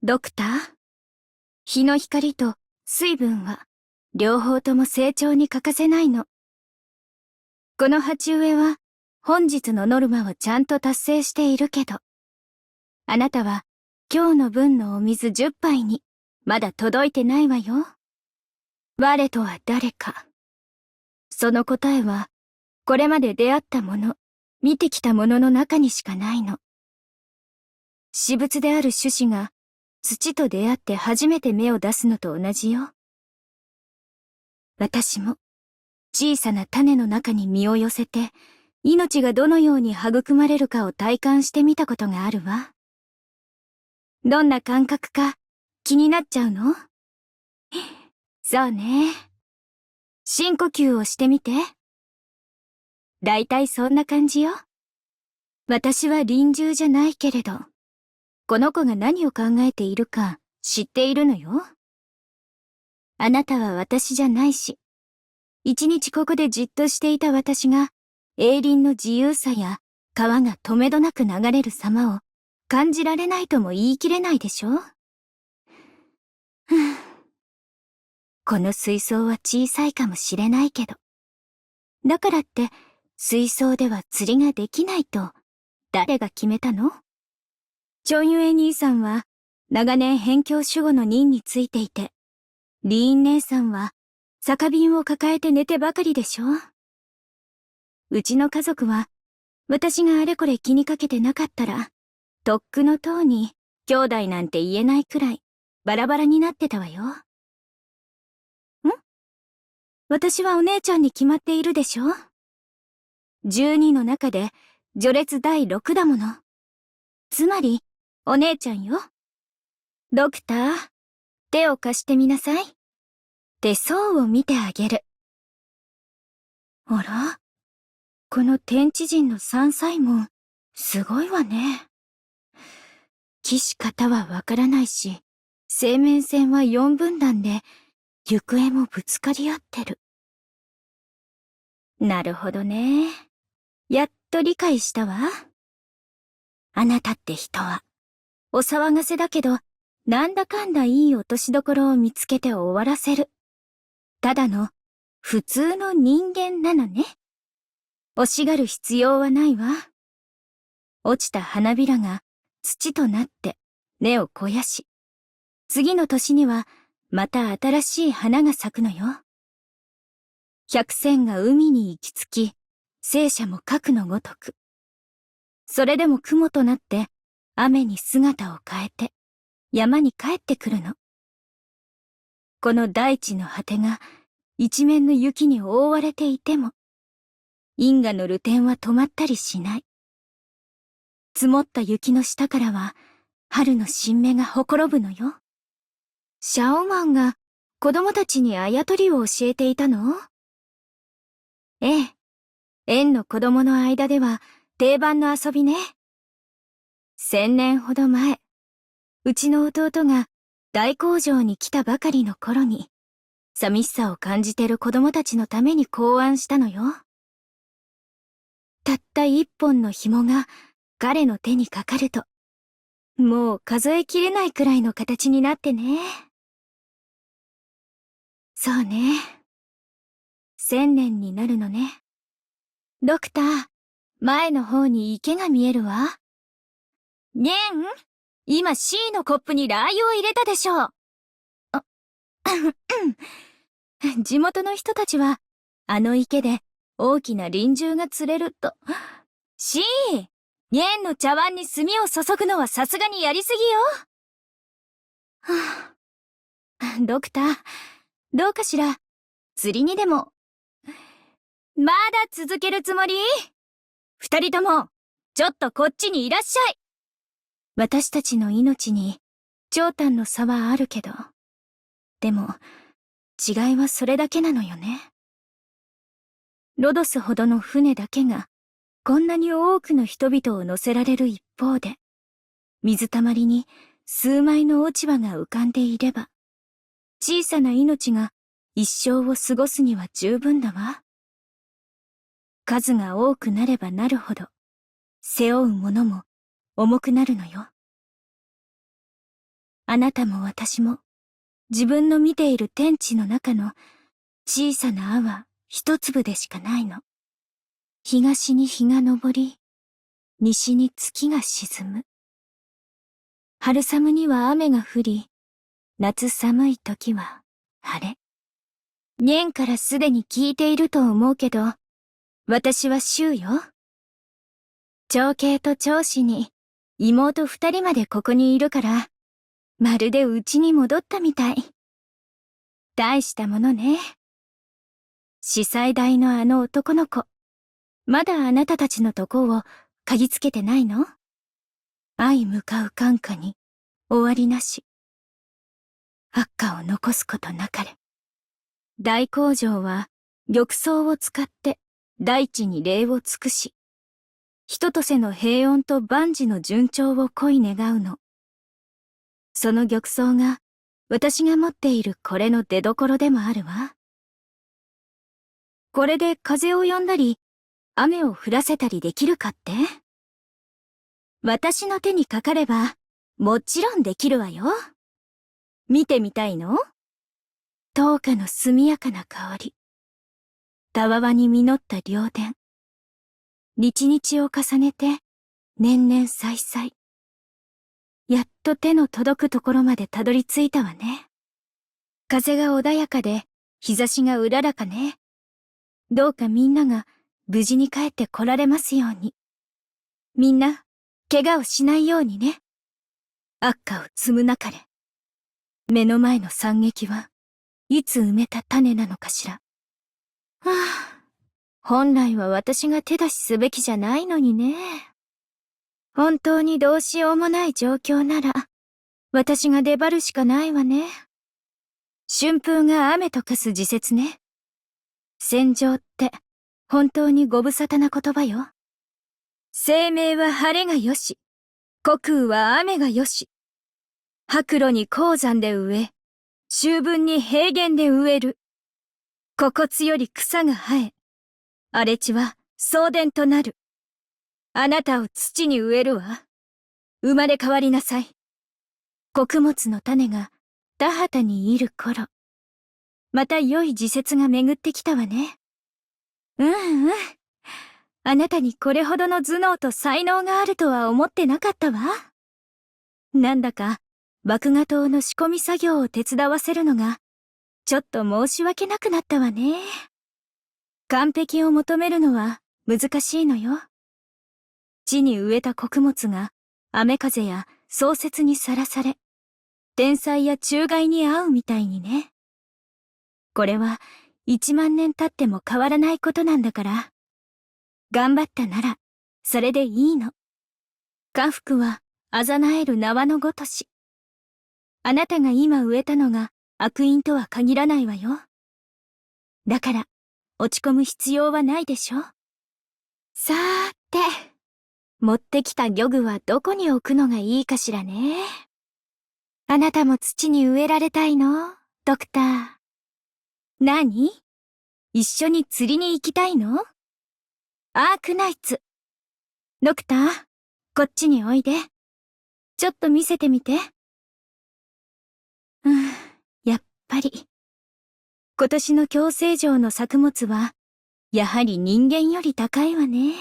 ドクター、日の光と水分は両方とも成長に欠かせないの。この鉢植えは本日のノルマをちゃんと達成しているけど、あなたは今日の分のお水10杯にまだ届いてないわよ。我とは誰か。その答えはこれまで出会ったもの、見てきたものの中にしかないの。私物である種子が土と出会って初めて芽を出すのと同じよ。私も小さな種の中に身を寄せて、命がどのように育まれるかを体感してみたことがあるわ。どんな感覚か気になっちゃうの？そうね。深呼吸をしてみて。だいたいそんな感じよ。私は臨終じゃないけれど、この子が何を考えているか知っているのよ。あなたは私じゃないし、一日ここでじっとしていた私が、永林の自由さや川がとめどなく流れる様を感じられないとも言い切れないでしょ？この水槽は小さいかもしれないけど、だからって水槽では釣りができないと誰が決めたの？チョンユエ兄さんは長年辺境守護の任についていて、リーン姉さんは酒瓶を抱えて寝てばかりでしょ。うちの家族は私があれこれ気にかけてなかったら、とっくのとうに兄弟なんて言えないくらいバラバラになってたわよ。私はお姉ちゃんに決まっているでしょ。12の中で序列第6だもの。つまりお姉ちゃんよ。ドクター、手を貸してみなさい。手相を見てあげる。あら、この天地人の三歳門、すごいわね。起死方はわからないし、生命線は4分断で、行方もぶつかり合ってる。なるほどね。やっと理解したわ。あなたって人は、お騒がせだけど、なんだかんだいい落としどころを見つけて終わらせる。ただの、普通の人間なのね。惜しがる必要はないわ。落ちた花びらが土となって根を肥やし、次の年にはまた新しい花が咲くのよ。百戦が海に行き着き、聖者も核のごとく。それでも雲となって雨に姿を変えて山に帰ってくるの。この大地の果てが一面の雪に覆われていても、因果の流転は止まったりしない。積もった雪の下からは春の新芽がほころぶのよ。シャオマンが子供たちにあやとりを教えていたの？ええ。園の子供の間では定番の遊びね。1000年ほど前、うちの弟が大工場に来たばかりの頃に、寂しさを感じてる子供たちのために考案したのよ。たった一本の紐が彼の手にかかると、もう数えきれないくらいの形になってね。そうね。1000年になるのね。ドクター、前の方に池が見えるわ。ねん、今 C のコップにラー油を入れたでしょう。地元の人たちは、あの池で大きな輪中が釣れると。C、ニェンの茶碗に炭を注ぐのはさすがにやりすぎよ。はあ、ドクター、どうかしら、釣りにでも。まだ続けるつもり？二人とも、ちょっとこっちにいらっしゃい。私たちの命に長短の差はあるけど、でも違いはそれだけなのよね。ロドスほどの船だけがこんなに多くの人々を乗せられる一方で、水たまりに数枚の落ち葉が浮かんでいれば、小さな命が一生を過ごすには十分だわ。数が多くなればなるほど、背負うものも重くなるのよ。あなたも私も、自分の見ている天地の中の小さな泡一粒でしかないの。東に日が昇り、西に月が沈む。春寒には雨が降り、夏寒い時は晴れ。ニェンからすでに聞いていると思うけど、私はシュウよ。長兄と長子に妹二人までここにいるから、まるで家に戻ったみたい。大したものね。司祭台のあの男の子、まだあなたたちのとこを嗅ぎつけてないの？相向かう感化に終わりなし。悪化を残すことなかれ。大工場は玉藻を使って大地に礼を尽くし、人とせの平穏と万事の順調を恋願うの。その玉藻が私が持っているこれの出所でもあるわ。これで風を呼んだり、雨を降らせたりできるかって？私の手にかかれば、もちろんできるわよ。見てみたいの？灯火の速やかな香り。たわわに実った両田。日々を重ねて、年々再々。やっと手の届くところまでたどり着いたわね。風が穏やかで、日差しがうららかね。どうかみんなが無事に帰って来られますように。みんな、怪我をしないようにね。悪化を積むなかれ。目の前の惨劇はいつ埋めた種なのかしら。はあ、本来は私が手出しすべきじゃないのにね。本当にどうしようもない状況なら、私が出張るしかないわね。春風が雨と化す時節ね。戦場って本当にご無沙汰な言葉よ。生命は晴れがよし、虚空は雨がよし。白露に高山で植え、秋分に平原で植える。古骨より草が生え、荒れ地は送電となる。あなたを土に植えるわ。生まれ変わりなさい。穀物の種が田畑にいる頃、また良い時節が巡ってきたわね。うんうん。あなたにこれほどの頭脳と才能があるとは思ってなかったわ。なんだか、麦芽糖の仕込み作業を手伝わせるのが、ちょっと申し訳なくなったわね。完璧を求めるのは難しいのよ。地に植えた穀物が雨風や霜雪にさらされ、天災や虫害に遭うみたいにね。これは1万年経っても変わらないことなんだから。頑張ったなら、それでいいの。家福はあざなえる縄のごとし。あなたが今植えたのが悪因とは限らないわよ。だから、落ち込む必要はないでしょ。さーて、持ってきた漁具はどこに置くのがいいかしらね。あなたも土に植えられたいの？ドクター。何？一緒に釣りに行きたいの？アークナイツ。ドクター、こっちにおいで。ちょっと見せてみて。やっぱり。今年の共生城の作物は、やはり人間より高いわね。